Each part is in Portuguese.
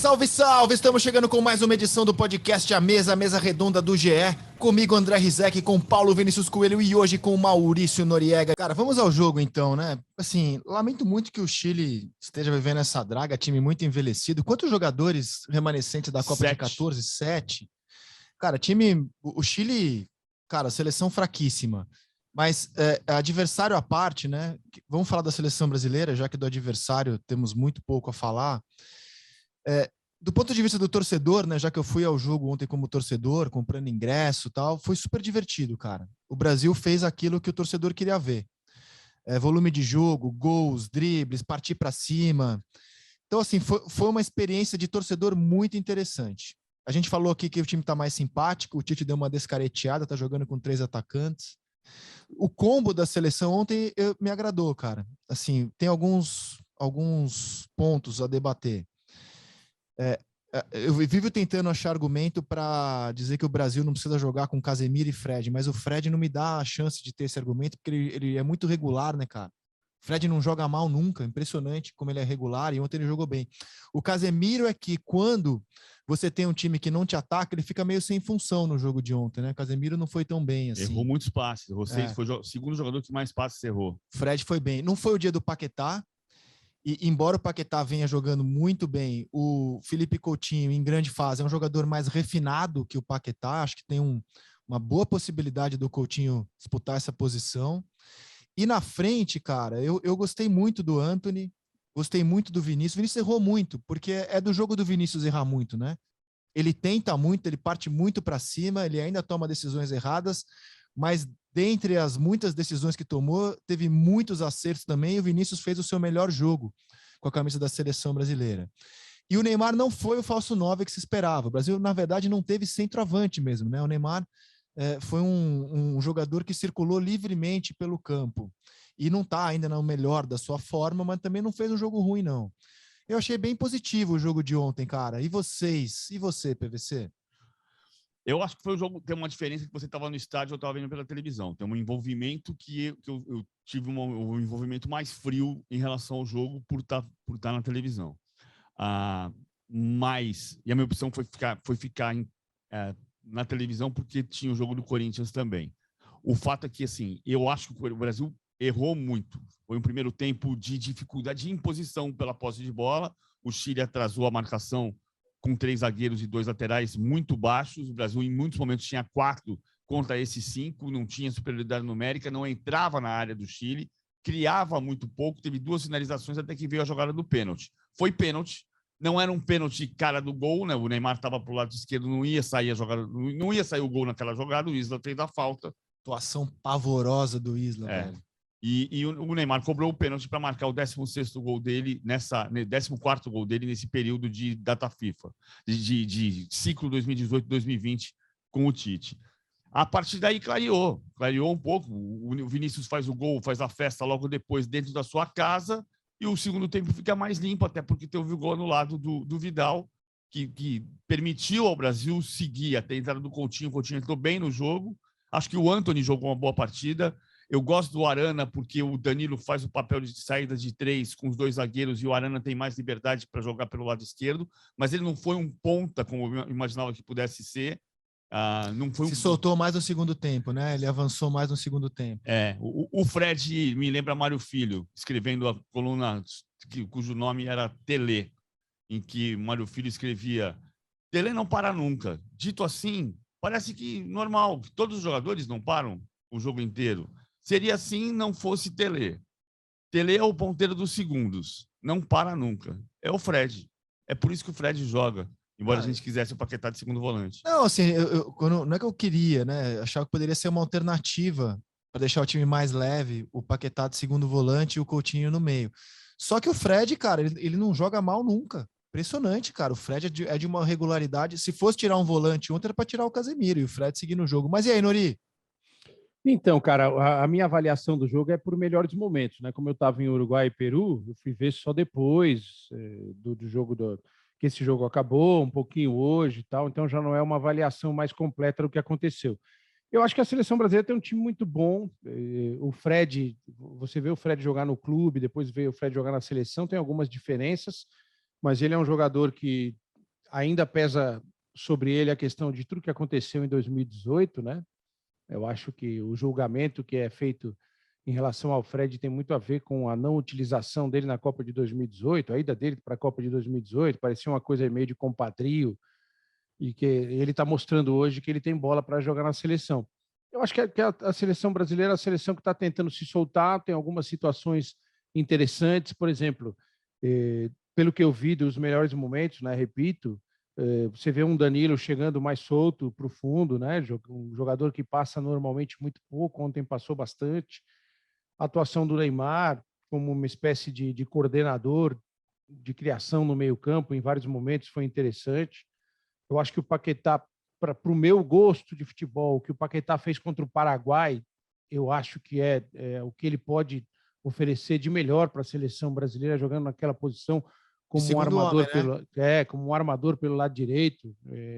Salve, salve! Estamos chegando com mais uma edição do podcast A Mesa Redonda do GE. Comigo, André Rizek, com Paulo Vinícius Coelho e hoje com Maurício Noriega. Cara, vamos ao jogo então, né? Assim, lamento muito que o Chile esteja vivendo essa draga, time muito envelhecido. Quantos jogadores remanescentes da Copa de 14? 7. Cara, o Chile, cara, seleção fraquíssima. Mas adversário à parte, né? Vamos falar da seleção brasileira, já que do adversário temos muito pouco a falar. Do ponto de vista do torcedor, né, já que eu fui ao jogo ontem como torcedor, comprando ingresso e tal, foi super divertido, cara. O Brasil fez aquilo que o torcedor queria ver. Volume de jogo, gols, dribles, partir para cima. Então, assim, foi uma experiência de torcedor muito interessante. A gente falou aqui que o time está mais simpático, o Tite deu uma descareteada, está jogando com 3 atacantes. O combo da seleção ontem me agradou, cara. Assim, tem alguns pontos a debater. Eu vivo tentando achar argumento para dizer que o Brasil não precisa jogar com Casemiro e Fred, mas o Fred não me dá a chance de ter esse argumento, porque ele é muito regular, né, cara? O Fred não joga mal nunca, impressionante como ele é regular, e ontem ele jogou bem. O Casemiro é que quando você tem um time que não te ataca, ele fica meio sem função no jogo de ontem, né? O Casemiro não foi tão bem assim. Errou muitos passes, foi o segundo jogador que mais passes errou. Fred foi bem. Não foi o dia do Paquetá, e embora o Paquetá venha jogando muito bem, o Felipe Coutinho, em grande fase, é um jogador mais refinado que o Paquetá. Acho que tem uma boa possibilidade do Coutinho disputar essa posição. E na frente, cara, eu gostei muito do Antony, gostei muito do Vinícius. O Vinícius errou muito, porque é do jogo do Vinícius errar muito, né? Ele tenta muito, ele parte muito para cima, ele ainda toma decisões erradas, mas dentre as muitas decisões que tomou, teve muitos acertos também, e o Vinícius fez o seu melhor jogo com a camisa da seleção brasileira. E o Neymar não foi o falso 9 que se esperava. O Brasil, na verdade, não teve centroavante mesmo, né? O Neymar foi um jogador que circulou livremente pelo campo e não está ainda no melhor da sua forma, mas também não fez um jogo ruim, não. Eu achei bem positivo o jogo de ontem, cara. E vocês? E você, PVC? Eu acho que foi um jogo, tem uma diferença que você estava no estádio, eu estava vendo pela televisão. Tem um envolvimento que eu tive um envolvimento mais frio em relação ao jogo por estar na televisão. Mas, e a minha opção foi ficar na televisão porque tinha o jogo do Corinthians também. O fato é que, assim, eu acho que o Brasil errou muito. Foi um primeiro tempo de dificuldade de imposição pela posse de bola. O Chile atrasou a marcação com 3 zagueiros e 2 laterais muito baixos. O Brasil, em muitos momentos, tinha 4 contra esses 5, não tinha superioridade numérica, não entrava na área do Chile, criava muito pouco, teve 2 finalizações até que veio a jogada do pênalti. Foi pênalti, não era um pênalti cara do gol, né? O Neymar estava para o lado esquerdo, não ia sair a jogada, não ia sair o gol naquela jogada, o Isla fez a falta. Atuação pavorosa do Isla, velho. E o Neymar cobrou o pênalti para marcar o 16º gol dele, 14º gol dele nesse período de data FIFA, de ciclo 2018-2020 com o Tite. A partir daí clareou um pouco. O Vinícius faz o gol, faz a festa logo depois dentro da sua casa, e o segundo tempo fica mais limpo, até porque teve o gol anulado do Vidal, que permitiu ao Brasil seguir até a entrada do Coutinho. O Coutinho entrou bem no jogo. Acho que o Antony jogou uma boa partida. Eu gosto do Arana porque o Danilo faz o papel de saída de 3 com os 2 zagueiros e o Arana tem mais liberdade para jogar pelo lado esquerdo, mas ele não foi um ponta como eu imaginava que pudesse ser. Não foi Se soltou mais no segundo tempo, né? Ele avançou mais no segundo tempo. O Fred me lembra Mário Filho, escrevendo a coluna cujo nome era Tele, em que Mário Filho escrevia: Tele não para nunca. Dito assim, parece que normal, que todos os jogadores não param o jogo inteiro. Seria assim não fosse Tele. Tele é o ponteiro dos segundos. Não para nunca. É o Fred. É por isso que o Fred joga. Embora a gente quisesse o Paquetá de segundo volante. Não, assim, não é que eu queria, né? Achava que poderia ser uma alternativa para deixar o time mais leve, o Paquetá de segundo volante e o Coutinho no meio. Só que o Fred, cara, ele não joga mal nunca. Impressionante, cara. O Fred é de uma regularidade. Se fosse tirar um volante ontem, era para tirar o Casemiro e o Fred seguir no jogo. Mas e aí, Nori? Então, cara, a minha avaliação do jogo é por melhores momentos, né? Como eu estava em Uruguai e Peru, eu fui ver só depois do jogo que esse jogo acabou, um pouquinho hoje e tal, então já não é uma avaliação mais completa do que aconteceu. Eu acho que a seleção brasileira tem um time muito bom. O Fred, você vê o Fred jogar no clube, depois vê o Fred jogar na seleção, tem algumas diferenças, mas ele é um jogador que ainda pesa sobre ele a questão de tudo que aconteceu em 2018, né? Eu acho que o julgamento que é feito em relação ao Fred tem muito a ver com a não utilização dele na Copa de 2018, a ida dele para a Copa de 2018, parecia uma coisa meio de compadrio, e que ele está mostrando hoje que ele tem bola para jogar na seleção. Eu acho que a seleção brasileira é a seleção que está tentando se soltar, tem algumas situações interessantes, por exemplo, pelo que eu vi dos melhores momentos, né, repito, você vê um Danilo chegando mais solto para o fundo, né, um jogador que passa normalmente muito pouco, ontem passou bastante. A atuação do Neymar como uma espécie de coordenador de criação no meio-campo, em vários momentos, foi interessante. Eu acho que o Paquetá, para o meu gosto de futebol, o que o Paquetá fez contra o Paraguai, eu acho que é o que ele pode oferecer de melhor para a seleção brasileira, jogando naquela posição como um armador, homem, né? Como um armador pelo lado direito,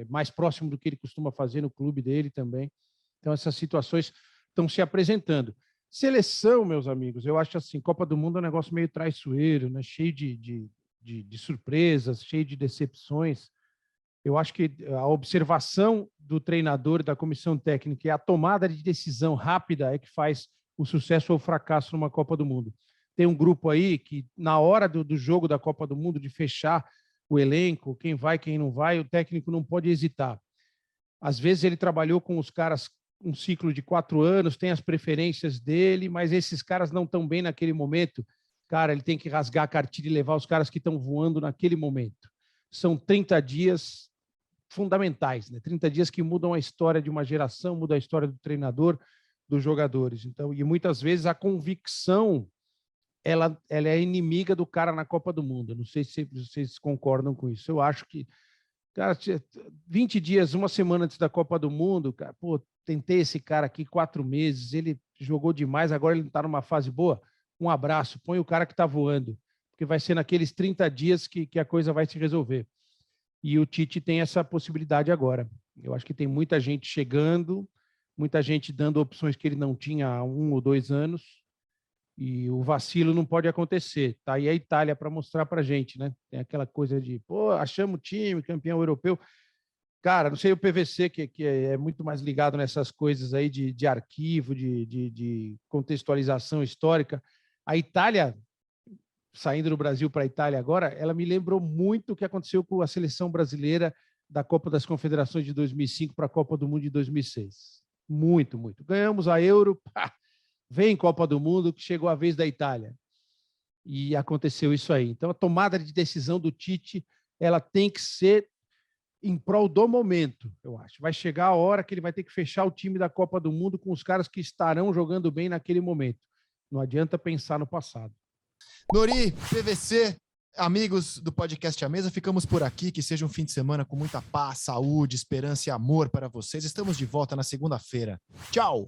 mais próximo do que ele costuma fazer no clube dele também. Então, essas situações estão se apresentando. Seleção, meus amigos, eu acho assim, Copa do Mundo é um negócio meio traiçoeiro, né? Cheio de surpresas, cheio de decepções. Eu acho que a observação do treinador e da comissão técnica e a tomada de decisão rápida é que faz o sucesso ou o fracasso numa Copa do Mundo. Tem um grupo aí que, na hora do jogo da Copa do Mundo, de fechar o elenco, quem vai, quem não vai, o técnico não pode hesitar. Às vezes ele trabalhou com os caras um ciclo de 4 anos, tem as preferências dele, mas esses caras não estão bem naquele momento. Cara, ele tem que rasgar a cartilha e levar os caras que estão voando naquele momento. São 30 dias fundamentais, né? 30 dias que mudam a história de uma geração, mudam a história do treinador, dos jogadores. Então, e muitas vezes a convicção ela é inimiga do cara na Copa do Mundo. Não sei se vocês concordam com isso. Eu acho que, cara, 20 dias, uma semana antes da Copa do Mundo, cara, pô, tentei esse cara aqui 4 meses, ele jogou demais, agora ele está numa fase boa. Um abraço, põe o cara que está voando, porque vai ser naqueles 30 dias que a coisa vai se resolver. E o Tite tem essa possibilidade agora. Eu acho que tem muita gente chegando, muita gente dando opções que ele não tinha há 1 ou 2 anos, e o vacilo não pode acontecer. Tá aí a Itália para mostrar para a gente, né? Tem aquela coisa de, pô, achamos o time, campeão europeu. Cara, não sei o PVC, que é muito mais ligado nessas coisas aí de arquivo, de contextualização histórica. A Itália, saindo do Brasil para a Itália agora, ela me lembrou muito o que aconteceu com a seleção brasileira da Copa das Confederações de 2005 para a Copa do Mundo de 2006. Muito, muito. Ganhamos a Euro, pá, vem Copa do Mundo, que chegou a vez da Itália. E aconteceu isso aí. Então, a tomada de decisão do Tite, ela tem que ser em prol do momento, eu acho. Vai chegar a hora que ele vai ter que fechar o time da Copa do Mundo com os caras que estarão jogando bem naquele momento. Não adianta pensar no passado. Nori, PVC, amigos do podcast A Mesa, ficamos por aqui. Que seja um fim de semana com muita paz, saúde, esperança e amor para vocês. Estamos de volta na segunda-feira. Tchau!